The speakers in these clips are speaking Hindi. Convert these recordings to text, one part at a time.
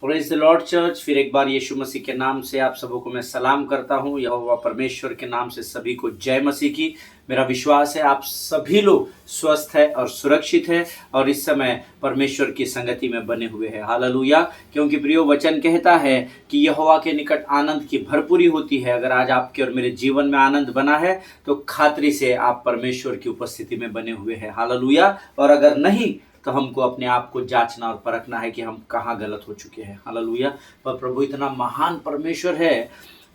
Praise the Lord church. फिर एक बार यीशु मसीह के नाम से आप सबों को मैं सलाम करता हूँ। यहोवा परमेश्वर के नाम से सभी को जय मसीह की। मेरा विश्वास है आप सभी लोग स्वस्थ है और सुरक्षित है और इस समय परमेश्वर की संगति में बने हुए हैं। हालेलुया। क्योंकि प्रियो वचन कहता है कि यहोवा के निकट आनंद की भरपूरी होती है। अगर आज आपके और मेरे जीवन में आनंद बना है तो खातरी से आप परमेश्वर की उपस्थिति में बने हुए हैं। हालेलुया। और अगर नहीं तो हमको अपने आप को जांचना और परखना है कि हम कहाँ गलत हो चुके हैं। हालेलुया। पर प्रभु इतना महान परमेश्वर है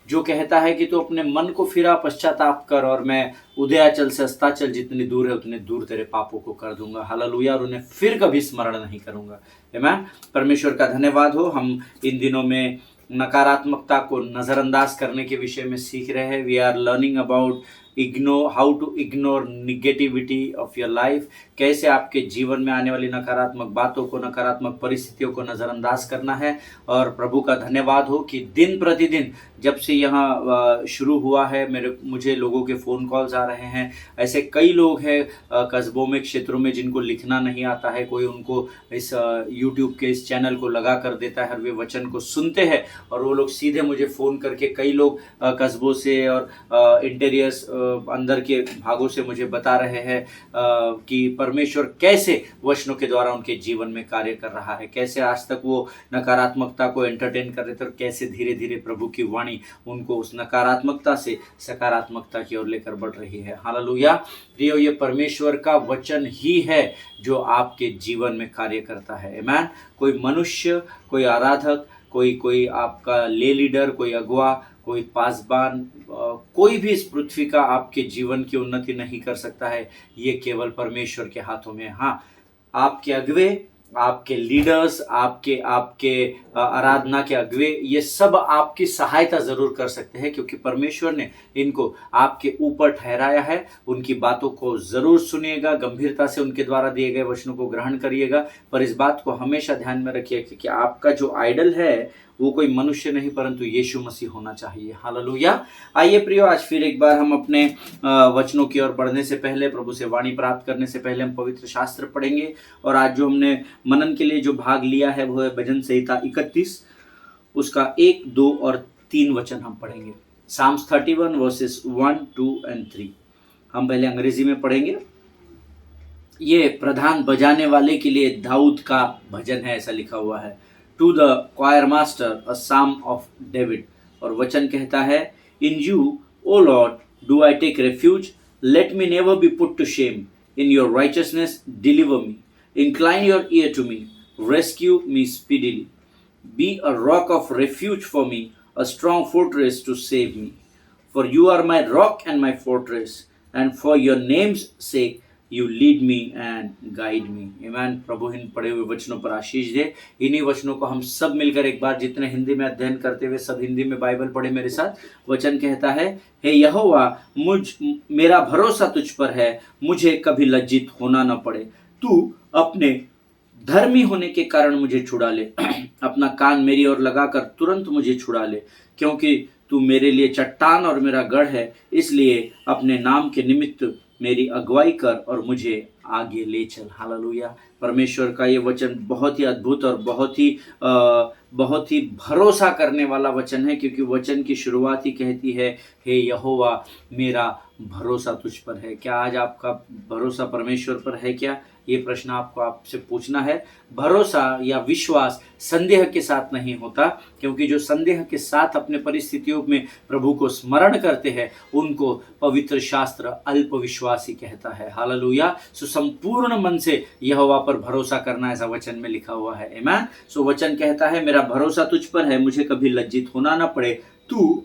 जो कहता है कि तू अपने मन को फिरा, पश्चाताप कर और मैं उदयाचल से अस्ताचल जितनी दूर है उतने दूर तेरे पापों को कर दूंगा। हालेलुया। और उन्हें फिर कभी स्मरण नहीं करूंगा। आमीन। परमेश्वर का धन्यवाद हो। हम इन दिनों में नकारात्मकता को नज़रअंदाज करने के विषय में सीख रहे हैं। We are learning about how to ignore negativity of your life. कैसे आपके जीवन में आने वाली नकारात्मक बातों को, नकारात्मक परिस्थितियों को नज़रअंदाज करना है। और प्रभु का धन्यवाद हो कि दिन प्रतिदिन जब से यहाँ शुरू हुआ है मुझे लोगों के फ़ोन कॉल्स आ रहे हैं। ऐसे कई लोग हैं कस्बों में, क्षेत्रों में जिनको लिखना नहीं आता है। कोई उनको इस यूट्यूब के इस चैनल को लगा कर देता है और वे वचन को सुनते हैं और वो लोग सीधे मुझे फ़ोन करके, कई लोग कस्बों से और इंटीरियर्स अंदर के भागों से मुझे बता रहे हैं कि परमेश्वर कैसे वचनों के द्वारा उनके जीवन में कार्य कर रहा है। कैसे आज तक वो नकारात्मकता को एंटरटेन कर रहे थे और कैसे धीरे धीरे प्रभु की वाणी उनको उस नकारात्मकता से सकारात्मकता की ओर लेकर बढ़ रही है। हालेलुया। प्रियो, ये परमेश्वर का वचन ही है जो आपके जीवन में कार्य करता है। आमीन। कोई मनुष्य, कोई आराधक, कोई आपका ले लीडर, कोई अगुआ, कोई पासबान, कोई भी इस पृथ्वी का आपके जीवन की उन्नति नहीं कर सकता है। ये केवल परमेश्वर के हाथों में। हाँ, आपके अगुवे, आपके लीडर्स, आपके आराधना के अगुवे, ये सब आपकी सहायता ज़रूर कर सकते हैं क्योंकि परमेश्वर ने इनको आपके ऊपर ठहराया है। उनकी बातों को ज़रूर सुनिएगा, गंभीरता से उनके द्वारा दिए गए वचनों को ग्रहण करिएगा। पर इस बात को हमेशा ध्यान में रखिए कि आपका जो आइडल है वो कोई मनुष्य नहीं परंतु यीशु मसीह होना चाहिए। हालेलुया। आइए प्रियो, आज फिर एक बार हम अपने वचनों की ओर बढ़ने से पहले, प्रभु से वाणी प्राप्त करने से पहले हम पवित्र शास्त्र पढ़ेंगे। और आज जो हमने मनन के लिए जो भाग लिया है वो है भजन संहिता 31, उसका 1, 2 और 3 वचन हम पढ़ेंगे। Psalms 31 verses 1, 2 and 3। हम पहले अंग्रेजी में पढ़ेंगे। ये प्रधान बजाने वाले के लिए दाऊद का भजन है, ऐसा लिखा हुआ है। To the choir master a psalm of David. और वचन कहता है, in you O Lord do I take refuge, let me never be put to shame, in your righteousness deliver me, incline your ear to me, rescue me speedily, be a rock of refuge for me, a strong fortress to save me, for you are my rock and my fortress, and for your name's sake you lead me and guide me। आमीन। प्रभु इन पढ़े हुए वचनों पर आशीष दे। इन्हीं वचनों को हम सब मिलकर एक बार, जितने हिंदी में अध्ययन करते हुए सब हिंदी में बाइबल पढ़े मेरे साथ। वचन कहता है, हे यहोवा, मेरा भरोसा तुझ पर है, मुझे कभी लज्जित होना न पड़े। तू अपने धर्मी होने के कारण मुझे छुड़ा ले, अपना कान मेरी ओर लगाकर तुरंत मुझे छुड़ा ले, क्योंकि तू मेरे लिए चट्टान और मेरा गढ़ है। इसलिए अपने नाम के निमित्त मेरी अगुवाई कर और मुझे आगे ले चल। हालेलुया। परमेश्वर का ये वचन बहुत ही अद्भुत और बहुत ही भरोसा करने वाला वचन है, क्योंकि वचन की शुरुआत ही कहती है, हे यहोवा, मेरा भरोसा तुझ पर है। क्या आज आपका भरोसा परमेश्वर पर है क्या? ये प्रश्न आपसे पूछना है। भरोसा या विश्वास संदेह के साथ नहीं होता, क्योंकि जो संदेह के साथ अपने परिस्थितियों में प्रभु को स्मरण करते हैं उनको पवित्र शास्त्र अल्पविश्वासी कहता है। हालेलुया। सो संपूर्ण मन से यहोवा पर भरोसा करना, ऐसा वचन में लिखा हुआ है। आमीन। सो वचन कहता है, मेरा भरोसा तुझ पर है, मुझे कभी लज्जित होना ना पड़े, तू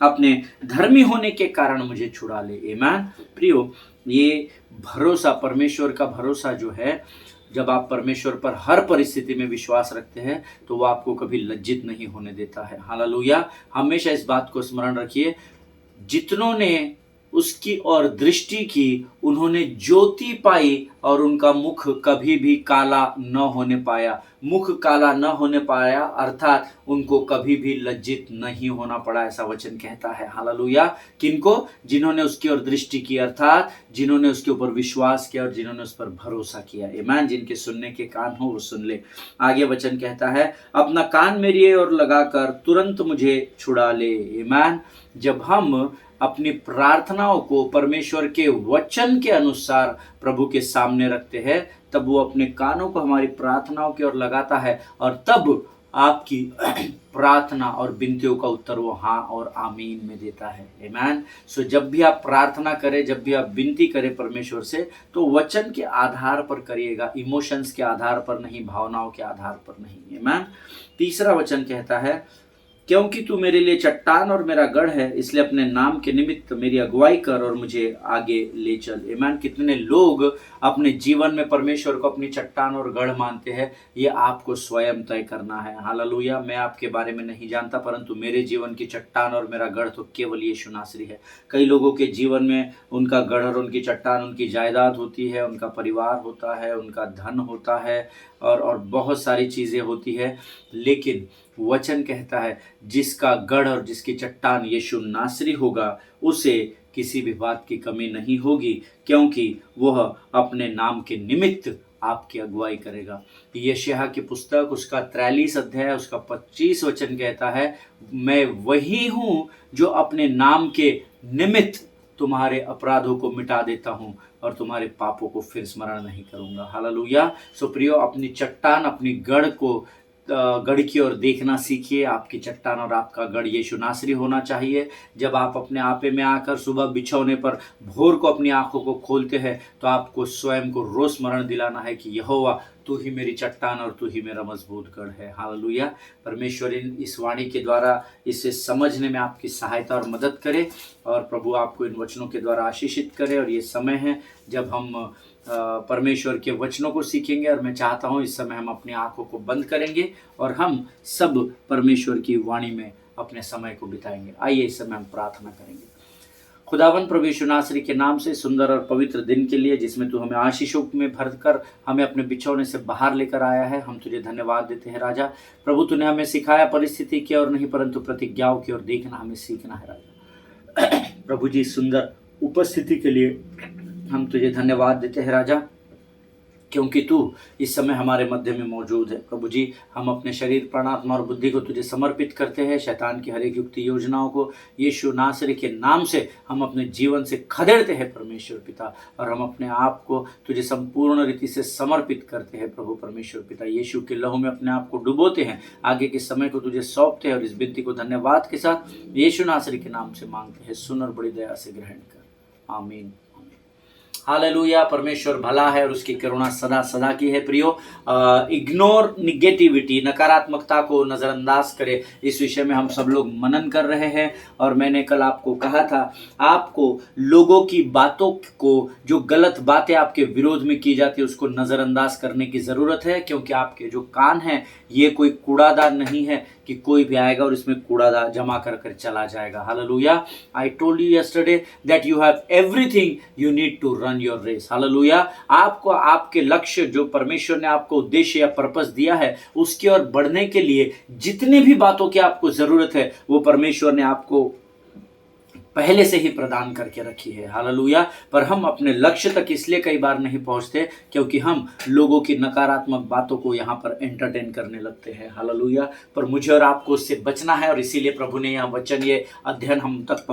अपने धर्मी होने के कारण मुझे छुड़ा ले। आमीन। प्रियो, ये भरोसा, परमेश्वर का भरोसा जो है, जब आप परमेश्वर पर हर परिस्थिति में विश्वास रखते हैं तो वो आपको कभी लज्जित नहीं होने देता है। हालेलुया। हमेशा इस बात को स्मरण रखिए, जितनों ने उसकी ओर दृष्टि की, उन्होंने ज्योति पाई और उनका मुख कभी भी काला न होने पाया। मुख काला न होने पाया अर्थात उनको कभी भी लज्जित नहीं होना पड़ा, ऐसा वचन कहता है। हालेलुया। किनको? जिन्होंने उसकी ओर दृष्टि की, अर्थात जिन्होंने उसके ऊपर विश्वास किया और जिन्होंने उस पर भरोसा किया। आमीन। जिनके सुनने के कान हो वो सुन ले। आगे वचन कहता है, अपना कान मेरी ओर लगाकर तुरंत मुझे छुड़ा ले। आमीन। जब हम अपनी प्रार्थनाओं को परमेश्वर के वचन के अनुसार प्रभु के सामने रखते हैं, तब वो अपने कानों को हमारी प्रार्थनाओं की ओर लगाता है और तब आपकी प्रार्थना और विनतियों का उत्तर वो हाँ और आमीन में देता है। आमीन। सो जब भी आप प्रार्थना करें, जब भी आप विनती करें परमेश्वर से, तो वचन के आधार पर करिएगा, इमोशंस के आधार पर नहीं, भावनाओं के आधार पर नहीं। आमीन। तीसरा वचन कहता है, क्योंकि तू मेरे लिए चट्टान और मेरा गढ़ है, इसलिए अपने नाम के निमित्त मेरी अगुवाई कर और मुझे आगे ले चल। आमीन। कितने लोग अपने जीवन में परमेश्वर को अपनी चट्टान और गढ़ मानते हैं, ये आपको स्वयं तय करना है। हालेलुया। मैं आपके बारे में नहीं जानता, परंतु मेरे जीवन की चट्टान और मेरा गढ़ तो केवल यीशु नासरी है। कई लोगों के जीवन में उनका गढ़ और उनकी चट्टान उनकी जायदाद होती है, उनका परिवार होता है, उनका धन होता है और बहुत सारी चीज़ें होती है, लेकिन वचन कहता है जिसका गढ़ और जिसकी चट्टान यीशु नासरी होगा, उसे किसी भी बात की कमी नहीं होगी, क्योंकि वह अपने नाम के निमित्त आपकी अगुवाई करेगा। यशायाह की पुस्तक उसका 43 अध्याय उसका 25 वचन कहता है, मैं वही हूँ जो अपने नाम के निमित्त तुम्हारे अपराधों को मिटा देता हूँ और तुम्हारे पापों को फिर स्मरण नहीं करूँगा। हालेलुया। सो प्रियो, अपनी चट्टान अपनी गढ़ को गढ़ की ओर देखना सीखिए। आपकी चट्टान और आपका गढ़ यीशु नासरी होना चाहिए। जब आप अपने आपे में आकर सुबह बिछौने पर भोर को अपनी आंखों को खोलते हैं, तो आपको स्वयं को रोज स्मरण दिलाना है कि यहोवा तू ही मेरी चट्टान और तू ही मेरा मजबूत गढ़ है। हालेलुया। परमेश्वर इस वाणी के द्वारा इसे समझने में आपकी सहायता और मदद करे और प्रभु आपको इन वचनों के द्वारा आशीषित करे। और ये समय है जब हम परमेश्वर के वचनों को सीखेंगे और मैं चाहता हूँ इस समय हम अपनी आंखों को बंद करेंगे और हम सब परमेश्वर की वाणी में अपने समय को बिताएंगे। आइए इस समय हम प्रार्थना करेंगे। खुदावन प्रभु यीशु नासरी के नाम से सुंदर और पवित्र दिन के लिए जिसमें तू हमें आशीषों में भरकर हमें अपने बिछौने से बाहर लेकर आया है, हम तुझे धन्यवाद देते हैं राजा। प्रभु तूने हमें सिखाया परिस्थिति की ओर नहीं परंतु प्रतिज्ञाओं की ओर देखना हमें सीखना है राजा। प्रभु जी सुंदर उपस्थिति के लिए हम तुझे धन्यवाद देते हैं राजा, क्योंकि तू इस समय हमारे मध्य में मौजूद है। प्रभु जी हम अपने शरीर प्राण आत्मा और बुद्धि को तुझे समर्पित करते हैं। शैतान की हर एक युक्ति योजनाओं को यीशु नासरी के नाम से हम अपने जीवन से खदेड़ते हैं परमेश्वर पिता, और हम अपने आप को तुझे संपूर्ण रीति से समर्पित करते हैं। प्रभु परमेश्वर पिता यीशु के लहू में अपने आप को डुबोते हैं, आगे के समय को तुझे सौंपते हैं और इस विनती को धन्यवाद के साथ यीशु नासरी के नाम से मांगते हैं। सुन और बड़ी दया से ग्रहण कर। आमीन। हालेलुया। परमेश्वर भला है और उसकी करुणा सदा सदा की है। प्रियो, इग्नोर निगेटिविटी, नकारात्मकता को नज़रअंदाज करें, इस विषय में हम सब लोग मनन कर रहे हैं। और मैंने कल आपको कहा था, आपको लोगों की बातों को, जो गलत बातें आपके विरोध में की जाती है, उसको नज़रअंदाज करने की ज़रूरत है, क्योंकि आपके जो कान हैं ये कोई कूड़ादान नहीं है कि कोई भी आएगा और इसमें कूड़ा जमा कर कर चला जाएगा। Hallelujah. I told you yesterday that you have everything you need to run your race. Hallelujah. आपको आपके लक्ष्य, जो परमेश्वर ने आपको उद्देश्य या पर्पस दिया है, उसकी ओर बढ़ने के लिए जितनी भी बातों की आपको जरूरत है वो परमेश्वर ने आपको पहले से ही प्रदान करके रखी है। हालेलुया। पर हम अपने लक्ष्य तक इसलिए कई बार नहीं पहुंचते क्योंकि हम लोगों की नकारात्मक बातों को यहाँ पर एंटरटेन करने लगते हैं। हालेलुया। पर मुझे और आपको उससे बचना है, और इसीलिए प्रभु ने यह वचन, ये अध्ययन हम तक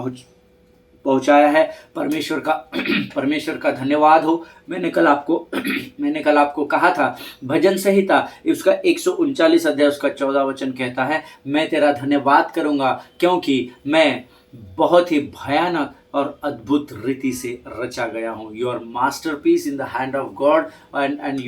पहुंचाया है। परमेश्वर का धन्यवाद हो। मैंने कल आपको कहा था, भजन संहिता उसका 139 अध्याय उसका 14 वचन कहता है, मैं तेरा धन्यवाद करूंगा क्योंकि मैं बहुत ही भयानक और अद्भुत रीति से रचा गया हूँ। You are masterpiece in the hand of God and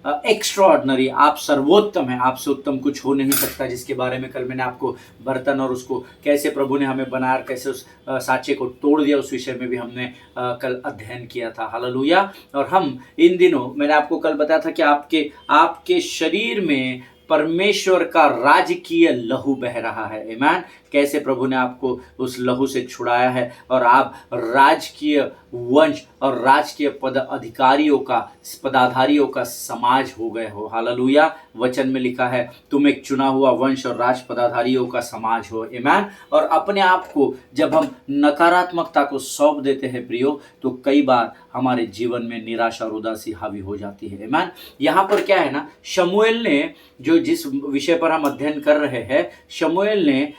extraordinary, आप सर्वोत्तम हैं, आपसे उत्तम कुछ हो नहीं सकता, जिसके बारे में कल मैंने आपको बर्तन और उसको कैसे प्रभु ने हमें बनाया और कैसे उस साँचे को तोड़ दिया, उस विषय में भी हमने कल अध्ययन किया था। हालेलुया। और हम इन दिनों, मैंने आपको कल बताया था कि आपके शरीर में परमेश्वर का राजकीय लहू बह रहा है। आमीन। कैसे प्रभु ने आपको उस लहू से छुड़ाया है और आप राजकीय वंश और राजकीय पदाधारियों का समाज हो गए हो। हालेलुया। वचन में लिखा है तुम एक चुना हुआ वंश और राज पदाधारियों का समाज हो। आमीन। और अपने आप को जब हम नकारात्मकता को सौंप देते हैं प्रियो, तो कई बार हमारे जीवन में निराशा और उदासी हावी हो जाती है। आमीन। यहाँ पर क्या है ना, शमूएल ने, जो जिस विषय पर हम अध्ययन कर रहे हैं, शमूएल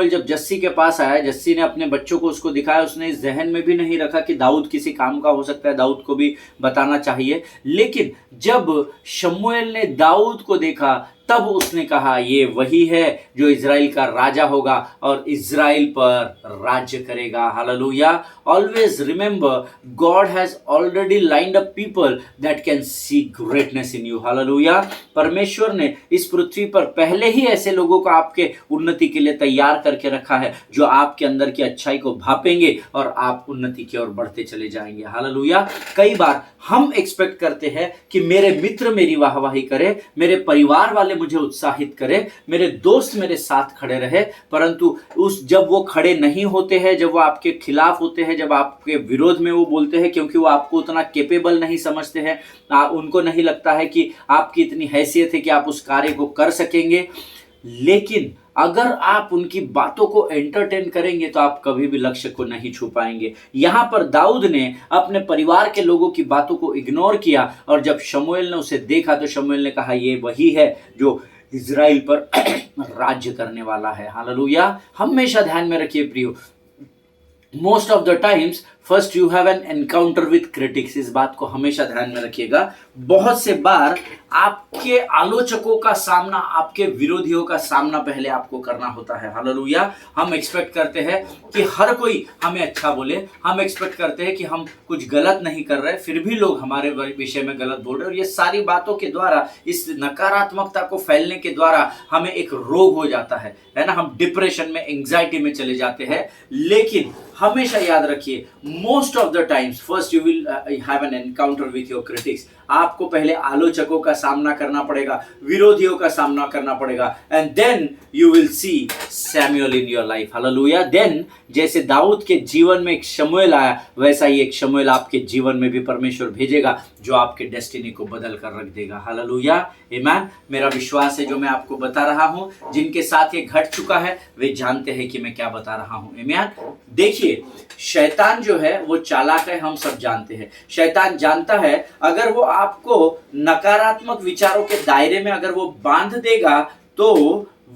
जब जस्सी के पास आया, जस्सी ने अपने बच्चों को उसको दिखाया, उसने इस जहन में भी नहीं रखा कि दाऊद किसी काम का हो सकता है, दाऊद को भी बताना चाहिए। लेकिन जब शमूएल ने दाऊद को देखा, तब उसने कहा ये वही है जो इज़राइल का राजा होगा और इज़राइल पर राज्य करेगा। Hallelujah. Always remember, God has already lined up people that can see greatness in you. Hallelujah. परमेश्वर ने इस पृथ्वी पर पहले ही ऐसे लोगों को आपके उन्नति के लिए तैयार करके रखा है, जो आपके अंदर की अच्छाई को भापेंगे और आप उन्नति की ओर बढ़ते चले जाएंगे। हालेलुया। कई बार हम एक्सपेक्ट करते हैं कि मेरे मित्र मेरी वाहवाही करे, मेरे परिवार वाले मुझे उत्साहित करे, मेरे दोस्त मेरे साथ खड़े रहे, परंतु जब वो खड़े नहीं होते हैं, जब वो आपके खिलाफ होते हैं, जब आपके विरोध में वो बोलते हैं, क्योंकि वो आपको उतना कैपेबल नहीं समझते हैं, उनको नहीं लगता है कि आपकी इतनी हैसियत है कि आप उस कार्य को कर सकेंगे। लेकिन अगर आप उनकी बातों को एंटरटेन करेंगे तो आप कभी भी लक्ष्य को नहीं छू पाएंगे। यहां पर दाऊद ने अपने परिवार के लोगों की बातों को इग्नोर किया, और जब शमूएल ने उसे देखा तो शमूएल ने कहा ये वही है जो इज़राइल पर राज्य करने वाला है। हालेलुया। हमेशा ध्यान में रखिए प्रियो, most of the times first you have an encounter with critics. इस बात को हमेशा ध्यान में रखिएगा। बहुत से बार आपके आलोचकों का सामना, आपके विरोधियों का सामना पहले आपको करना होता है। हालेलुया। हम एक्सपेक्ट करते हैं कि हर कोई हमें अच्छा बोले, हम एक्सपेक्ट करते हैं कि हम कुछ गलत नहीं कर रहे, फिर भी लोग हमारे विषय में गलत बोल रहे, और ये सारी बातों के द्वारा, इस नकारात्मकता को फैलने के द्वारा हमें एक रोग हो जाता है ना, हम डिप्रेशन में, एंग्जाइटी में चले जाते हैं। लेकिन हमेशा याद रखिए, most of the times first you will have an encounter with your critics. आपको पहले आलोचकों का सामना करना पड़ेगा, विरोधियों का सामना करना पड़ेगा, and then you will see Samuel in your life. Hallelujah. Then जैसे दाऊद के जीवन में एक शमूएल आया, वैसा ही एक शमूएल आपके जीवन में भी परमेश्वर भेजेगा, जो आपके डेस्टिनी को बदल कर रख देगा। हालेलुया। आमीन। मेरा विश्वास है जो मैं आपको बता रहा हूं, जिनके साथ ये घट चुका है वे जानते हैं कि मैं क्या बता रहा हूं। आमीन। देखिए, शैतान जो है वो चालाक है, हम सब जानते हैं। शैतान जानता है अगर वो आपको नकारात्मक विचारों के दायरे में अगर वो बांध देगा तो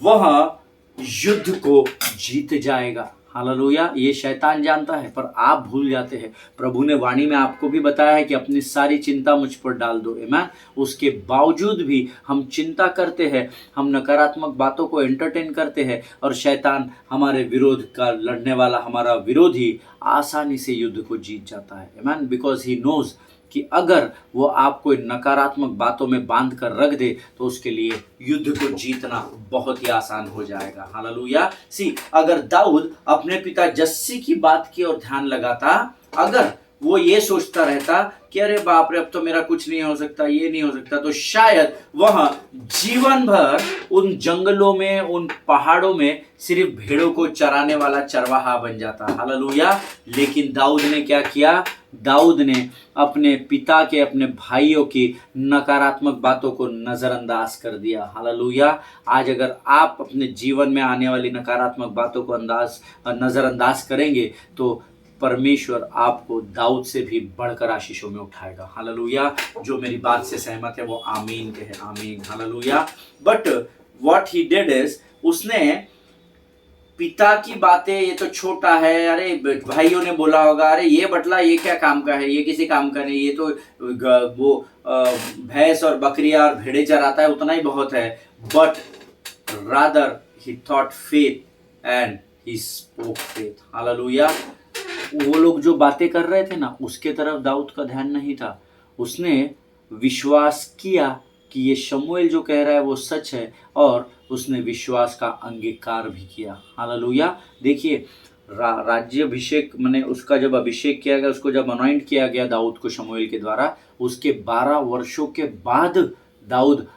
वह युद्ध को जीत जाएगा। हालेलुया। ये शैतान जानता है, पर आप भूल जाते हैं। प्रभु ने वाणी में आपको भी बताया है कि अपनी सारी चिंता मुझ पर डाल दो। आमीन। उसके बावजूद भी हम चिंता करते हैं, हम नकारात्मक बातों को एंटरटेन करते हैं, और शैतान हमारे विरोध का लड़ने वाला, हमारा विरोधी, आसानी से युद्ध को जीत जाता है। आमीन। बिकॉज ही नोज कि अगर वो आपको नकारात्मक बातों में बांध कर रख दे तो उसके लिए युद्ध को जीतना बहुत ही आसान हो जाएगा। हालेलुया। अगर दाऊद अपने पिता जस्सी की बात की ओर ध्यान लगाता, अगर वो ये सोचता रहता कि अरे बाप रे, अब तो मेरा कुछ नहीं हो सकता, ये नहीं हो सकता, तो शायद वह जीवन भर उन जंगलों में, उन पहाड़ों में सिर्फ भेड़ों को चराने वाला चरवाहा बन जाता। हालेलुया। लेकिन दाऊद ने क्या किया? दाऊद ने अपने पिता के, अपने भाइयों की नकारात्मक बातों को नजरअंदाज कर दिया। हालेलुया। आज अगर आप अपने जीवन में आने वाली नकारात्मक बातों को नजरअंदाज करेंगे तो परमेश्वर आपको दाऊद से भी बढ़कर आशीषों में उठाएगा। हालेलुया। जो मेरी बात से सहमत है वो आमीन कहे। आमीन। Hallelujah. But what he did is, उसने पिता की बातें, ये तो छोटा है, अरे भाइयों ने बोला होगा, अरे ये बटला ये क्या काम का है, ये किसी काम का नहीं, ये तो वो भैंस और बकरियां और भेड़े चराता है, उतना ही बहुत है। But rather he thought faith and he spoke faith. Hallelujah. वो लोग जो बातें कर रहे थे ना, उसके तरफ दाऊद का ध्यान नहीं था। उसने विश्वास किया कि ये शमूएल जो कह रहा है वो सच है, और उसने विश्वास का अंगीकार भी किया। हालेलुया। देखिए, राज्याभिषेक माने उसका जब अभिषेक किया गया, उसको जब अनॉइंट किया गया दाऊद को शमूएल के द्वारा, उसके 12 वर्षों के बाद दाऊद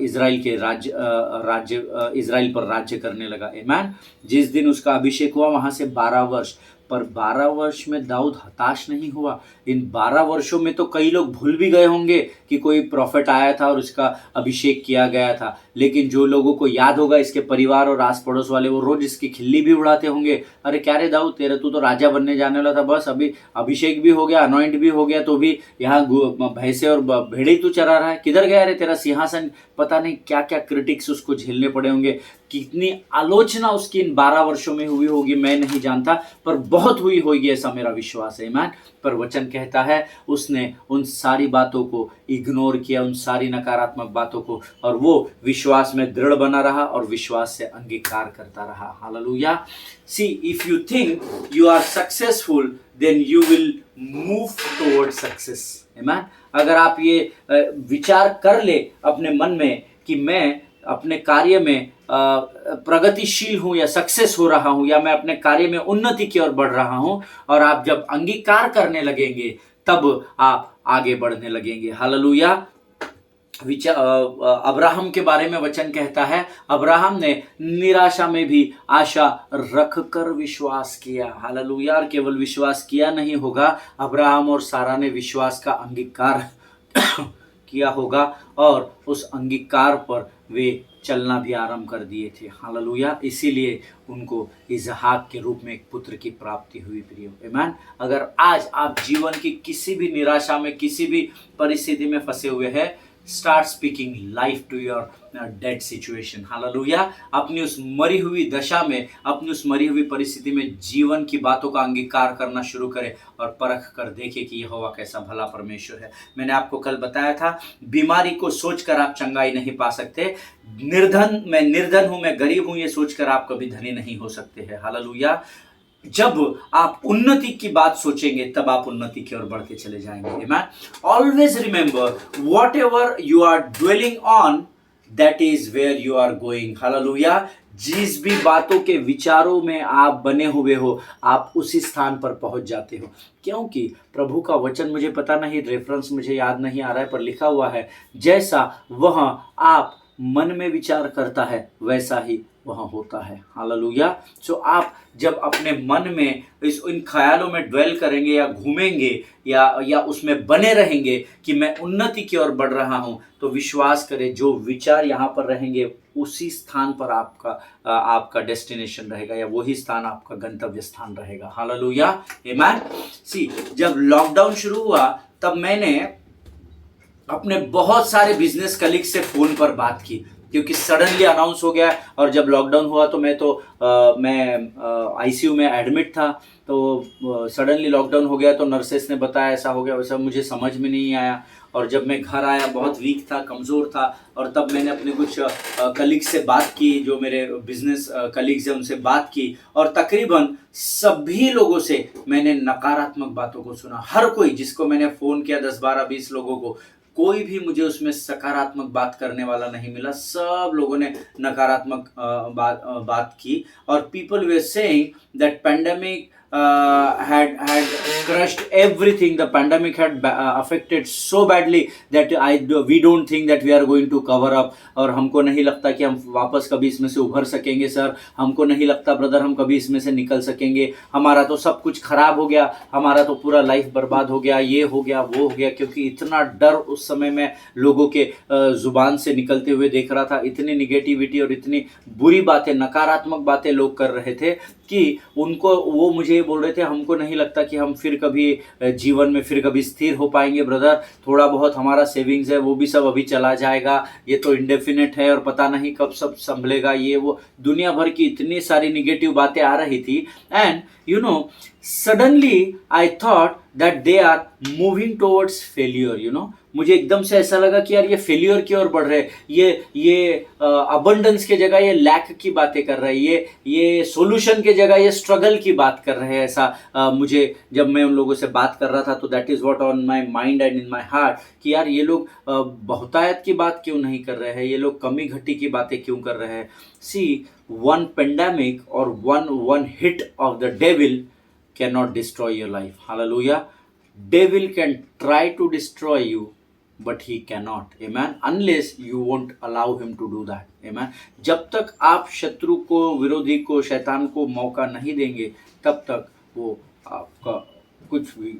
इज़राइल के इज़राइल पर राज्य करने लगा। आमीन। जिस दिन उसका अभिषेक हुआ वहाँ से 12 वर्ष, पर 12 वर्ष में दाऊद हताश नहीं हुआ। इन 12 वर्षों में तो कई लोग भूल भी गए होंगे कि कोई प्रॉफिट आया था और उसका अभिषेक किया गया था, लेकिन जो लोगों को याद होगा, इसके परिवार और आस पड़ोस वाले, वो रोज इसकी खिल्ली भी उड़ाते होंगे। अरे क्या रे दाऊद, तू तो राजा बनने जाने वाला था, बस अभी अभिषेक भी हो गया, अनॉइंट भी हो गया, तो भी यहाँ भैंसे और भेड़े तू चरा रहा है, किधर गया रे तेरा सिंहासन। पता नहीं क्या क्या क्रिटिक्स उसको झेलने पड़े होंगे, कितनी आलोचना उसकी इन 12 वर्षों में हुई होगी, मैं नहीं जानता, पर बहुत हुई होगी, ऐसा मेरा विश्वास है। ईमान। पर वचन कहता है उसने उन सारी बातों को इग्नोर किया, उन सारी नकारात्मक बातों को, और वो विश्वास में दृढ़ बना रहा और विश्वास से अंगीकार करता रहा। Hallelujah. See, if you think you are successful, then you will move toward success. आमीन। अगर आप ये विचार कर ले अपने मन में कि मैं अपने कार्य में प्रगतिशील हूँ या सक्सेस हो रहा हूँ, या मैं अपने कार्य में उन्नति की ओर बढ़ रहा हूँ, और आप जब अंगीकार करने लगेंगे तब आप आगे बढ़ने लगेंगे। हालेलुया। अब्राहम के बारे में वचन कहता है, अब्राहम ने निराशा में भी आशा रखकर विश्वास किया। हालेलुया। और केवल विश्वास किया नहीं होगा, अब्राहम और सारा ने विश्वास का अंगीकार किया होगा, और उस अंगीकार पर वे चलना भी आरंभ कर दिए थे। हालेलुया। इसीलिए उनको इसहाक के रूप में एक पुत्र की प्राप्ति हुई। प्रियो, आमीन। अगर आज आप जीवन की किसी भी निराशा में, किसी भी परिस्थिति में फंसे हुए हैं, start speaking life to your dead situation. Hallelujah. अपनी उस मरी हुई दशा में, अपनी उस मरी हुई परिस्थिति में जीवन की बातों का अंगीकार करना शुरू करें और परख कर देखें कि यहोवा कैसा भला परमेश्वर है। मैंने आपको कल बताया था, बीमारी को सोचकर आप चंगाई नहीं पा सकते। मैं निर्धन हूं, मैं गरीब हूं, ये सोचकर आप कभी धनी नहीं हो सकते हैं। हालेलुया। जब आप उन्नति की बात सोचेंगे तब आप उन्नति की ओर बढ़ते चले जाएंगे। आमीन। Always remember, whatever you are dwelling on, that is where you are going. Hallelujah. जिस भी बातों के विचारों में आप बने हुए हो, आप उसी स्थान पर पहुंच जाते हो। क्योंकि प्रभु का वचन, मुझे पता नहीं, रेफरेंस मुझे याद नहीं आ रहा है, पर लिखा हुआ है, जैसा वह आप मन में विचार करता है वैसा ही वहाँ होता है। हालेलुया। सो आप जब अपने मन में इन ख्यालों में ड्वेल करेंगे या घूमेंगे या उसमें बने रहेंगे कि मैं उन्नति की ओर बढ़ रहा हूँ, तो विश्वास करें, जो विचार यहाँ पर रहेंगे उसी स्थान पर आपका डेस्टिनेशन रहेगा, या वही स्थान आपका गंतव्य स्थान रहेगा। हालेलुया। आमीन। सी, जब लॉकडाउन शुरू हुआ तब मैंने अपने बहुत सारे बिजनेस कलीग से फोन पर बात की, क्योंकि सडनली अनाउंस हो गया। और जब लॉकडाउन हुआ तो मैं आईसीयू में एडमिट था, तो सडनली लॉकडाउन हो गया, तो नर्सेस ने बताया ऐसा हो गया वैसा, मुझे समझ में नहीं आया। और जब मैं घर आया बहुत वीक था, कमज़ोर था, और तब मैंने अपने कुछ कलीग्स से बात की, जो मेरे बिजनेस कलीग्स हैं उनसे बात की, और तकरीबन सभी लोगों से मैंने नकारात्मक बातों को सुना। हर कोई जिसको मैंने फ़ोन किया, 10 12 20 लोगों को, कोई भी मुझे उसमें सकारात्मक बात करने वाला नहीं मिला। सब लोगों ने नकारात्मक बात की, और people way saying that pandemic had crushed everything. The pandemic had affected so badly that we don't think that we are going to cover up. और हमको नहीं लगता कि हम वापस कभी इसमें से उभर सकेंगे सर, हमको नहीं लगता ब्रदर हम कभी इसमें से निकल सकेंगे, हमारा तो सब कुछ खराब हो गया, हमारा तो पूरा लाइफ बर्बाद हो गया, ये हो गया वो हो गया। क्योंकि इतना डर उस समय में लोगों के जुबान से निकलते हुए देख रहा था, इतनी निगेटिविटी और इतनी बुरी बातें, नकारात्मक बातें लोग कर रहे थे कि उनको, वो मुझे बोल रहे थे, हमको नहीं लगता कि हम फिर कभी जीवन में फिर कभी स्थिर हो पाएंगे ब्रदर, थोड़ा बहुत हमारा सेविंग्स है वो भी सब अभी चला जाएगा, ये तो इंडेफिनिट है और पता नहीं कब सब संभलेगा, ये वो दुनिया भर की इतनी सारी निगेटिव बातें आ रही थी। And you know, suddenly I thought that they are moving towards failure. You know, मुझे एकदम से ऐसा लगा कि यार ये फेल्योर की ओर बढ़ रहे हैं, ये अबंडेंस के जगह ये लैक की बातें कर रहे हैं, ये सॉल्यूशन के जगह ये स्ट्रगल की बात कर रहे हैं। ऐसा मुझे जब मैं उन लोगों से बात कर रहा था तो that is what on my mind and in my heart कि यार ये लोग बहुतायत की बात क्यों नहीं कर रहे हैं, ये लोग कमी घटी की बातें क्यों कर रहे हैं। सी, वन पेंडेमिक और one hit of the devil cannot destroy your life. Hallelujah. Devil can try to destroy you, but he cannot. Amen. Unless you won't allow him to do that. Amen. जब तक आप शत्रु को, विरोधी को, शैतान को मौका नहीं देंगे, तब तक वो आपका कुछ भी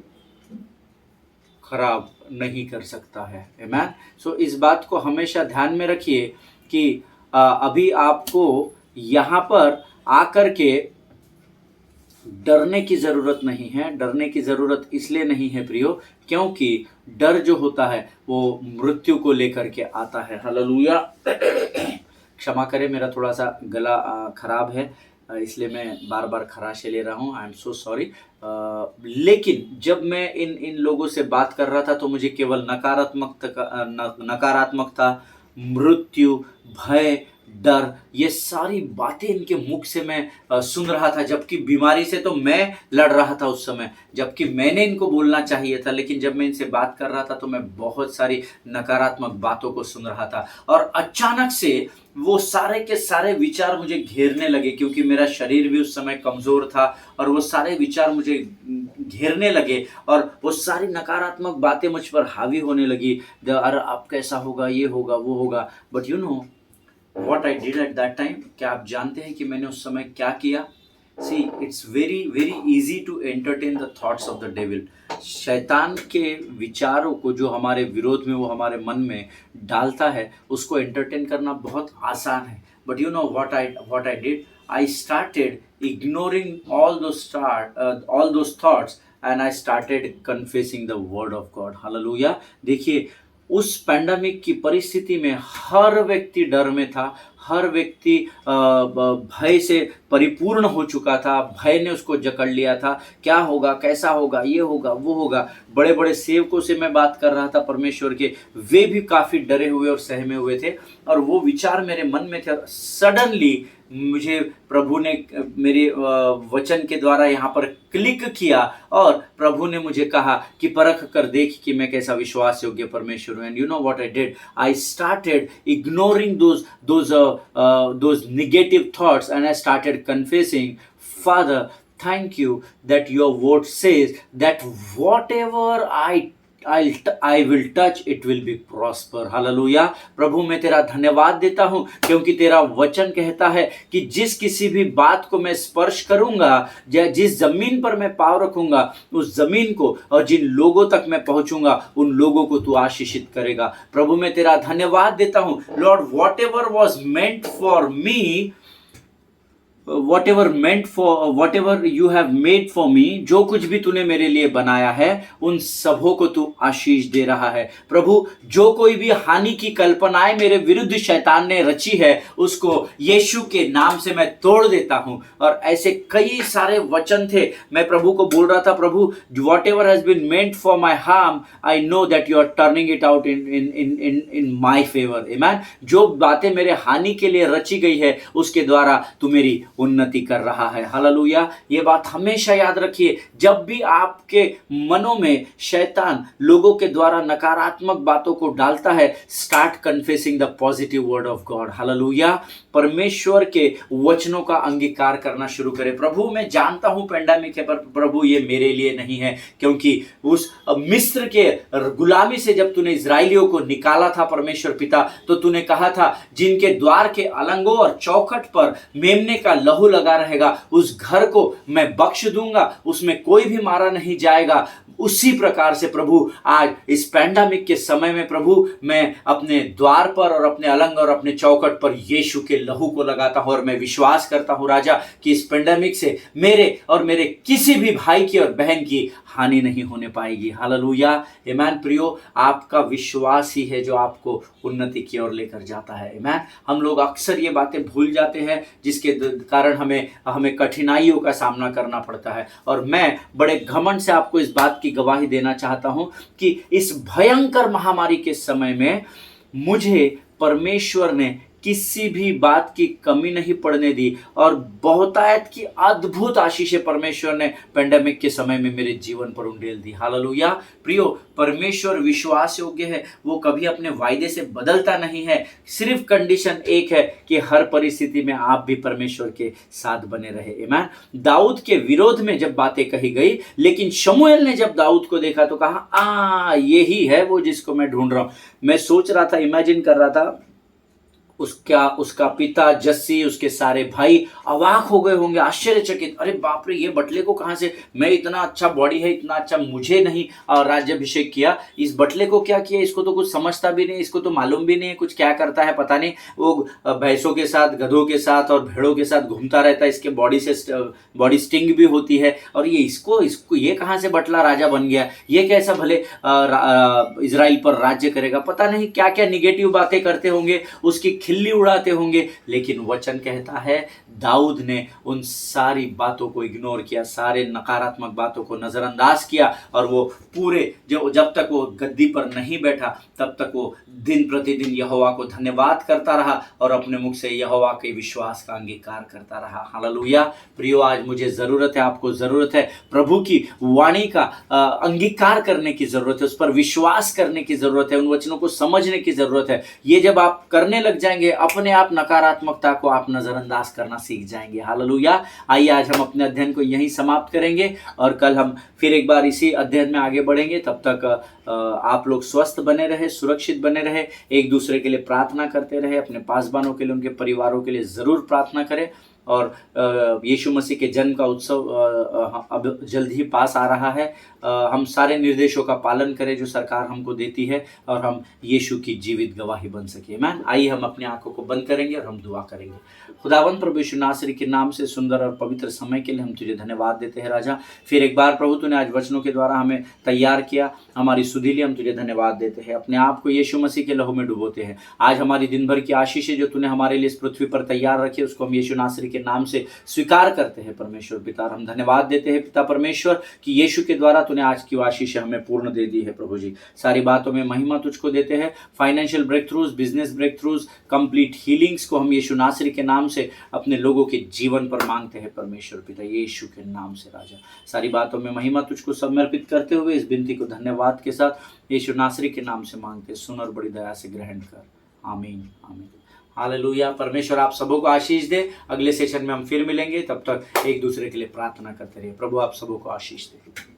खराब नहीं कर सकता है। Amen. So इस बात को हमेशा ध्यान में रखिए कि अभी आपको यहाँ पर आकर के डरने की ज़रूरत नहीं है। डरने की ज़रूरत इसलिए नहीं है प्रियो, क्योंकि डर जो होता है वो मृत्यु को लेकर के आता है। हालेलुया। क्षमा करें, मेरा थोड़ा सा गला खराब है, इसलिए मैं बार बार खराशे ले रहा हूँ। I am so sorry. लेकिन जब मैं इन लोगों से बात कर रहा था तो मुझे केवल नकारात्मकता, मृत्यु, भय, डर, ये सारी बातें इनके मुख से मैं सुन रहा था। जबकि बीमारी से तो मैं लड़ रहा था उस समय, जबकि मैंने इनको बोलना चाहिए था, लेकिन जब मैं इनसे बात कर रहा था तो मैं बहुत सारी नकारात्मक बातों को सुन रहा था। और अचानक से वो सारे के सारे विचार मुझे घेरने लगे, क्योंकि मेरा शरीर भी उस समय कमज़ोर था और वो सारे विचार मुझे घेरने लगे और वो सारी नकारात्मक बातें मुझ पर हावी होने लगी। अरे अब कैसा होगा, ये होगा, वो होगा। But you know what I did at that time, क्या आप जानते हैं कि मैंने उस समय क्या किया? See, it's very very easy to entertain the thoughts of the devil. शैतान के विचारों को जो हमारे विरोध में वो हमारे मन में डालता है, उसको एंटरटेन करना बहुत आसान है। But you know what I did? I started ignoring all those thoughts and I started confessing the word of God. Hallelujah. देखिए, उस पैंडेमिक की परिस्थिति में हर व्यक्ति डर में था, हर व्यक्ति भय से परिपूर्ण हो चुका था। भय ने उसको जकड़ लिया था। क्या होगा, कैसा होगा, ये होगा, वो होगा। बड़े बड़े सेवकों से मैं बात कर रहा था परमेश्वर के, वे भी काफ़ी डरे हुए और सहमे हुए थे और वो विचार मेरे मन में थे। सडनली मुझे प्रभु ने मेरे वचन के द्वारा यहाँ पर क्लिक किया और प्रभु ने मुझे कहा कि परख कर देख कि मैं कैसा विश्वास योग्य परमेश्वर हूँ। And you know what I did? I started ignoring those negative thoughts and I started confessing, Father, thank you that your word says that whatever I will touch, it will be prosper. Hallelujah. प्रभु मैं तेरा धन्यवाद देता हूँ, क्योंकि तेरा वचन कहता है कि जिस किसी भी बात को मैं स्पर्श करूँगा, जिस जमीन पर मैं पाँव रखूँगा, उस जमीन को और जिन लोगों तक मैं पहुँचूँगा, उन लोगों को तू आशीषित करेगा। प्रभु मैं तेरा धन्यवाद देता हूँ। Lord, whatever was meant for me, whatever you have made for me, जो कुछ भी तूने मेरे लिए बनाया है, उन सबों को तू आशीष दे रहा है। प्रभु, जो कोई भी हानि की कल्पनाएं मेरे विरुद्ध शैतान ने रची है, उसको यीशु के नाम से मैं तोड़ देता हूं। और ऐसे कई सारे वचन थे, मैं प्रभु को बोल रहा था, प्रभु whatever has been meant for my harm, I know that you are turning it out in my favor. Amen. जो बातें मेरे हानि के लिए रची गई है, उसके द्वारा तू मेरी उन्नति कर रहा है। हालेलुया। ये बात हमेशा याद रखिए, जब भी आपके मनों में शैतान लोगों के द्वारा नकारात्मक बातों को डालता है, start confessing the positive word of God. Hallelujah. परमेश्वर के वचनों का अंगीकार करना शुरू करें। प्रभु मैं जानता हूं पैंडेमिक है, पर प्रभु ये मेरे लिए नहीं है, क्योंकि उस मिस्र के गुलामी से जब तूने इजराइलियों को निकाला था परमेश्वर पिता, तो तूने कहा था जिनके द्वार के अलंगों और चौखट पर मेमने का लहू लगा रहेगा, उस घर को मैं बख्श दूंगा, उसमें कोई भी मारा नहीं जाएगा। उसी प्रकार से प्रभु आज इस पैंडेमिक के समय में प्रभु मैं अपने द्वार पर और अपने अलंग और अपने चौखट पर यीशु के लहू को लगाता हूं और मैं विश्वास करता हूं राजा कि इस पैंडेमिक से मेरे और मेरे किसी भी भाई की और बहन की हानि नहीं होने पाएगी। हालेलुया। आमीन। प्रियो, आपका विश्वास ही है जो आपको उन्नति की ओर लेकर जाता है। आमीन। हम लोग अक्सर ये बातें भूल जाते हैं, जिसके कारण हमें हमें कठिनाइयों का सामना करना पड़ता है। और मैं बड़े घमंड से आपको इस बात की गवाही देना चाहता हूं कि इस भयंकर महामारी के समय में मुझे परमेश्वर ने किसी भी बात की कमी नहीं पड़ने दी और बहुतायत की अद्भुत आशीषें परमेश्वर ने पेंडेमिक के समय में मेरे जीवन पर उंडेल दी। हालेलुया। प्रियो, परमेश्वर विश्वास योग्य है, वो कभी अपने वायदे से बदलता नहीं है। सिर्फ कंडीशन एक है कि हर परिस्थिति में आप भी परमेश्वर के साथ बने रहे। आमीन। दाऊद के विरोध में जब बातें कही गई, लेकिन शमूएल ने जब दाऊद को देखा तो कहा, यही है वो जिसको मैं ढूंढ रहा हूं। मैं सोच रहा था, इमेजिन कर रहा था, उसका पिता जस्सी, उसके सारे भाई अवाक हो गए होंगे, आश्चर्यचकित। अरे बाप रे, ये बटले को कहां से, मैं इतना अच्छा बॉडी है, इतना अच्छा मुझे नहीं राज्याभिषेक किया, इस बटले को क्या किया, इसको तो कुछ समझता भी नहीं, इसको तो मालूम भी नहीं है कुछ क्या करता है, पता नहीं। वो भैंसों के साथ, गधों के साथ और भेड़ों के साथ घूमता रहता है, इसके बॉडी स्टिंग भी होती है, और ये इसको ये कहां से बटला राजा बन गया, ये कैसा भले इजराइल पर राज्य करेगा। पता नहीं क्या क्या निगेटिव बातें करते होंगे, उसकी खिल्ली उड़ाते होंगे। लेकिन वचन कहता है दाऊद ने उन सारी बातों को इग्नोर किया, सारे नकारात्मक बातों को नजरअंदाज किया, और वो पूरे जब तक वो गद्दी पर नहीं बैठा तब तक वो दिन प्रतिदिन यहोवा को धन्यवाद करता रहा और अपने मुख से यहोवा के विश्वास का अंगीकार करता रहा। हालेलुया। प्रियो, आज मुझे जरूरत है, आपको जरूरत है, प्रभु की वाणी का अंगीकार करने की जरूरत है, उस पर विश्वास करने की जरूरत है, उन वचनों को समझने की जरूरत है। ये जब आप करने लग जाएंगे, अपने आप नकारात्मकता को आप नजरअंदाज करना सीख जाएंगे। हालेलुया। आइए आज हम अपने अध्ययन को यहीं समाप्त करेंगे और कल हम फिर एक बार इसी अध्ययन में आगे बढ़ेंगे। तब तक आप लोग स्वस्थ बने रहे, सुरक्षित बने रहे, एक दूसरे के लिए प्रार्थना करते रहे, अपने पासवानों के लिए, उनके परिवारों के लिए जरूर प्रार्थना करें। और यीशु मसीह के जन्म का उत्सव अब जल्द ही पास आ रहा है। हम सारे निर्देशों का पालन करें जो सरकार हमको देती है, और हम यीशु की जीवित गवाही बन सके। आमीन। आइए हम अपनी आंखों को बंद करेंगे और हम दुआ करेंगे। खुदावंद प्रभु यीशु नासरी के नाम से सुंदर और पवित्र समय के लिए हम तुझे धन्यवाद देते हैं राजा। फिर एक बार प्रभु तूने आज वचनों के द्वारा हमें तैयार किया, हमारी सुधि लिए हम तुझे धन्यवाद देते हैं। अपने आप को यीशु मसीह के लहू में डुबोते हैं। आज हमारी दिन भर की आशीषें जो तूने हमारे लिए इस पृथ्वी पर तैयार रखी, उसको हम यीशु नासरी के नाम से स्वीकार करते हैं। परमेश्वर पिता, हम धन्यवाद देते हैं पिता परमेश्वर कि यीशु के द्वारा तूने आज की आशीष हमें पूर्ण दे दी है। प्रभु जी, सारी बातों में महिमा तुझको देते हैं। Financial breakthroughs, business breakthroughs, complete healings को हम यीशु नासरी के नाम से अपने लोगों के जीवन पर मांगते हैं। परमेश्वर पिता, यीशु के नाम से राजा, सारी बातों में महिमा तुझको समर्पित करते हुए इस विनती को धन्यवाद के साथ यीशु नासरी के नाम से मांगते, सुन और बड़ी दया से ग्रहण कर। आमीन, आमीन। हालेलुया। परमेश्वर आप सबों को आशीष दे। अगले सेशन में हम फिर मिलेंगे, तब तक एक दूसरे के लिए प्रार्थना करते रहिए। प्रभु आप सबों को आशीष दे।